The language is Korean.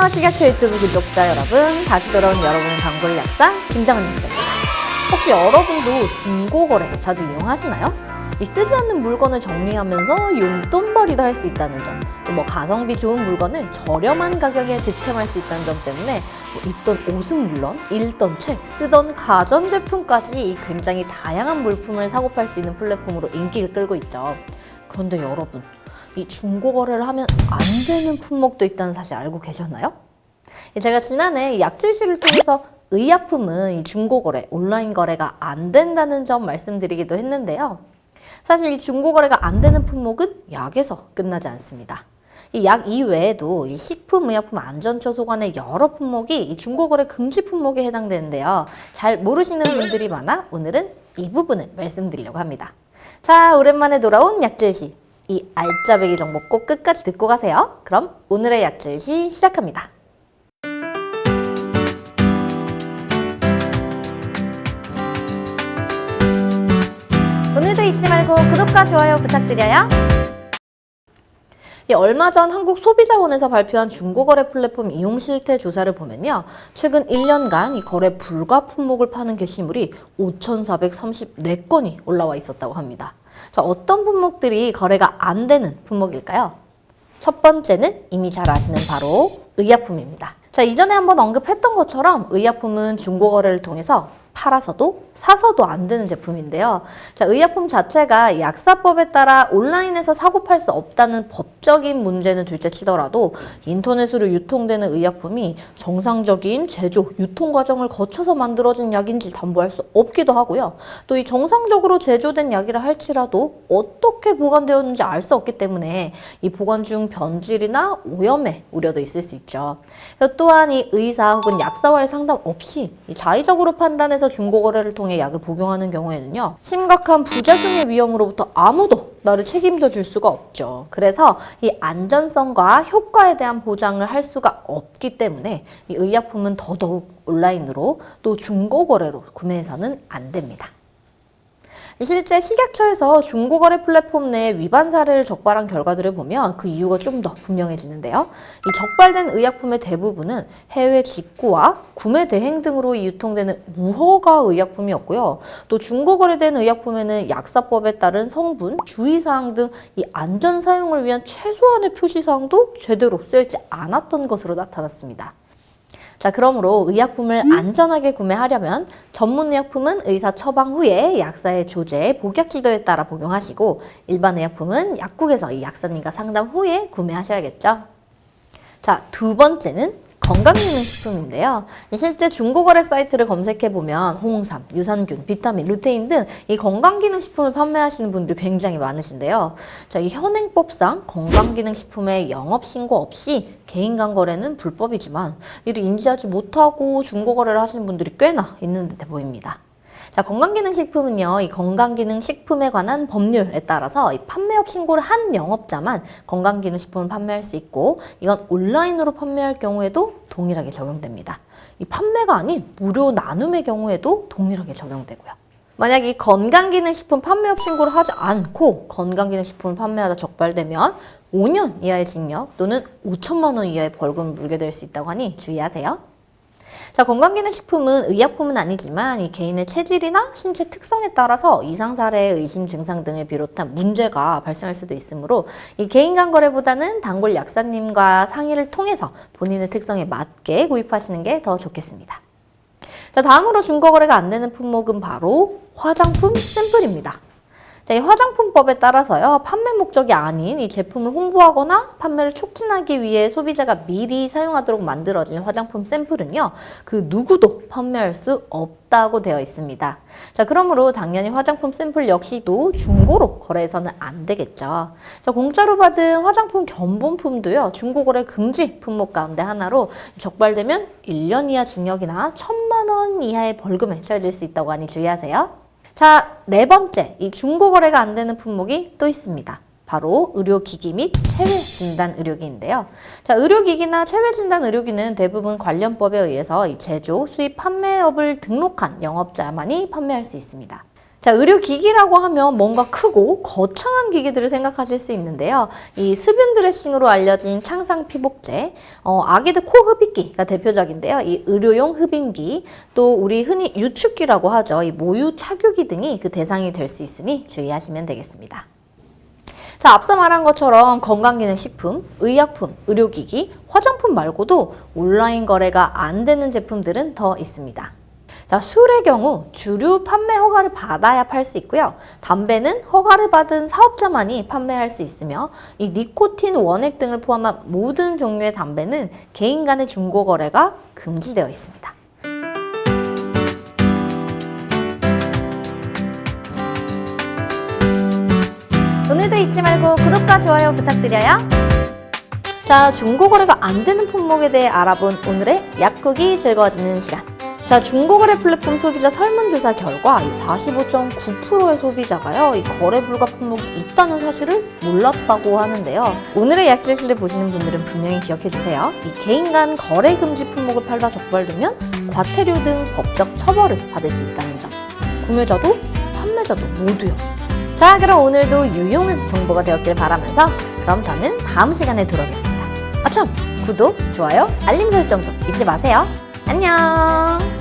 안녕하세요, 식약처 유튜브 구독자 여러분. 다시 돌아온 여러분의 단골 약사 김정은 약사입니다. 혹시 여러분도 중고거래 자주 이용하시나요? 쓰지 않는 물건을 정리하면서 용돈벌이도 할 수 있다는 점, 또 가성비 좋은 물건을 저렴한 가격에 득템할 수 있다는 점 때문에 입던 옷은 물론 읽던 책, 쓰던 가전제품까지 굉장히 다양한 물품을 사고 팔 수 있는 플랫폼으로 인기를 끌고 있죠. 그런데 여러분, 이 중고거래를 하면 안 되는 품목도 있다는 사실 알고 계셨나요? 제가 지난해 약질시를 통해서 의약품은 이 중고거래, 온라인 거래가 안 된다는 점 말씀드리기도 했는데요. 사실 이 중고거래가 안 되는 품목은 약에서 끝나지 않습니다. 이 약 이외에도 이 식품의약품안전처 소관의 여러 품목이 이 중고거래 금지 품목에 해당되는데요. 잘 모르시는 분들이 많아 오늘은 이 부분을 말씀드리려고 합니다. 자, 오랜만에 돌아온 약질시. 이 알짜배기 정보 꼭 끝까지 듣고 가세요. 그럼 오늘의 약질시 시작합니다. 오늘도 잊지 말고 구독과 좋아요 부탁드려요. 얼마 전 한국소비자원에서 발표한 중고거래 플랫폼 이용 실태 조사를 보면요. 최근 1년간 이 거래 불가 품목을 파는 게시물이 5,434건이 올라와 있었다고 합니다. 자, 어떤 품목들이 거래가 안 되는 품목일까요? 첫 번째는 이미 잘 아시는 바로 의약품입니다. 자, 이전에 한번 언급했던 것처럼 의약품은 중고거래를 통해서 팔아서도 사서도 안 되는 제품인데요. 자, 의약품 자체가 약사법에 따라 온라인에서 사고 팔 수 없다는 법적인 문제는 둘째 치더라도 인터넷으로 유통되는 의약품이 정상적인 제조, 유통 과정을 거쳐서 만들어진 약인지 담보할 수 없기도 하고요. 또 이 정상적으로 제조된 약이라 할지라도 어떻게 보관되었는지 알 수 없기 때문에 이 보관 중 변질이나 오염의 우려도 있을 수 있죠. 또한 이 의사 혹은 약사와의 상담 없이 이 자의적으로 판단해서 중고거래를 통해 약을 복용하는 경우에는요, 심각한 부작용의 위험으로부터 아무도 나를 책임져 줄 수가 없죠. 그래서 이 안전성과 효과에 대한 보장을 할 수가 없기 때문에 이 의약품은 더더욱 온라인으로 또 중고거래로 구매해서는 안 됩니다. 실제 식약처에서 중고거래 플랫폼 내 위반 사례를 적발한 결과들을 보면 그 이유가 좀 더 분명해지는데요. 이 적발된 의약품의 대부분은 해외 직구와 구매 대행 등으로 유통되는 무허가 의약품이었고요. 또 중고거래된 의약품에는 약사법에 따른 성분, 주의사항 등 이 안전 사용을 위한 최소한의 표시사항도 제대로 쓰여있지 않았던 것으로 나타났습니다. 자, 그러므로 의약품을 안전하게 구매하려면 전문 의약품은 의사 처방 후에 약사의 조제, 복약 지도에 따라 복용하시고 일반 의약품은 약국에서 이 약사님과 상담 후에 구매하셔야겠죠. 자, 두 번째는 건강기능식품인데요. 실제 중고거래 사이트를 검색해보면 홍삼, 유산균, 비타민, 루테인 등 이 건강기능식품을 판매하시는 분들 굉장히 많으신데요. 자, 이 현행법상 건강기능식품의 영업신고 없이 개인간 거래는 불법이지만 이를 인지하지 못하고 중고거래를 하시는 분들이 꽤나 있는 듯해 보입니다. 자, 건강기능식품은요, 이 건강기능식품에 관한 법률에 따라서 이 판매업 신고를 한 영업자만 건강기능식품을 판매할 수 있고, 이건 온라인으로 판매할 경우에도 동일하게 적용됩니다. 이 판매가 아닌 무료 나눔의 경우에도 동일하게 적용되고요. 만약 이 건강기능식품 판매업 신고를 하지 않고 건강기능식품을 판매하다 적발되면 5년 이하의 징역 또는 5천만 원 이하의 벌금을 물게 될 수 있다고 하니 주의하세요. 자, 건강기능식품은 의약품은 아니지만 이 개인의 체질이나 신체 특성에 따라서 이상사례, 의심 증상 등을 비롯한 문제가 발생할 수도 있으므로 이 개인 간 거래보다는 단골 약사님과 상의를 통해서 본인의 특성에 맞게 구입하시는 게 더 좋겠습니다. 자, 다음으로 중고거래가 안 되는 품목은 바로 화장품 샘플입니다. 자, 이 화장품법에 따라서요, 판매 목적이 아닌 이 제품을 홍보하거나 판매를 촉진하기 위해 소비자가 미리 사용하도록 만들어진 화장품 샘플은요, 그 누구도 판매할 수 없다고 되어 있습니다. 자, 그러므로 당연히 화장품 샘플 역시도 중고로 거래해서는 안 되겠죠. 자, 공짜로 받은 화장품 견본품도요, 중고거래 금지 품목 가운데 하나로 적발되면 1년 이하 징역이나 1,000만 원 이하의 벌금에 처해질 수 있다고 하니 주의하세요. 자, 네 번째, 이 중고거래가 안 되는 품목이 또 있습니다. 바로 의료기기 및 체외진단의료기인데요. 자, 의료기기나 체외진단의료기는 대부분 관련법에 의해서 이 제조, 수입, 판매업을 등록한 영업자만이 판매할 수 있습니다. 자, 의료기기라고 하면 뭔가 크고 거창한 기기들을 생각하실 수 있는데요. 이 수분 드레싱으로 알려진 창상 피복제, 아기들 코 흡입기가 대표적인데요. 이 의료용 흡입기, 또 우리 흔히 유축기라고 하죠. 이 모유 착유기 등이 그 대상이 될 수 있으니 주의하시면 되겠습니다. 자, 앞서 말한 것처럼 건강기능식품, 의약품, 의료기기, 화장품 말고도 온라인 거래가 안 되는 제품들은 더 있습니다. 자, 술의 경우 주류 판매 허가를 받아야 팔 수 있고요. 담배는 허가를 받은 사업자만이 판매할 수 있으며 이 니코틴 원액 등을 포함한 모든 종류의 담배는 개인 간의 중고 거래가 금지되어 있습니다. 오늘도 잊지 말고 구독과 좋아요 부탁드려요. 자, 중고 거래가 안 되는 품목에 대해 알아본 오늘의 약국이 즐거워지는 시간. 자, 중고거래 플랫폼 소비자 설문조사 결과 45.9%의 소비자가요, 이 거래 불가 품목이 있다는 사실을 몰랐다고 하는데요. 오늘의 약질시를 보시는 분들은 분명히 기억해주세요. 이 개인 간 거래 금지 품목을 팔다 적발되면 과태료 등 법적 처벌을 받을 수 있다는 점. 구매자도 판매자도 모두요. 자, 그럼 오늘도 유용한 정보가 되었길 바라면서 그럼 저는 다음 시간에 돌아오겠습니다. 아참! 구독, 좋아요, 알림 설정도 잊지 마세요. 안녕!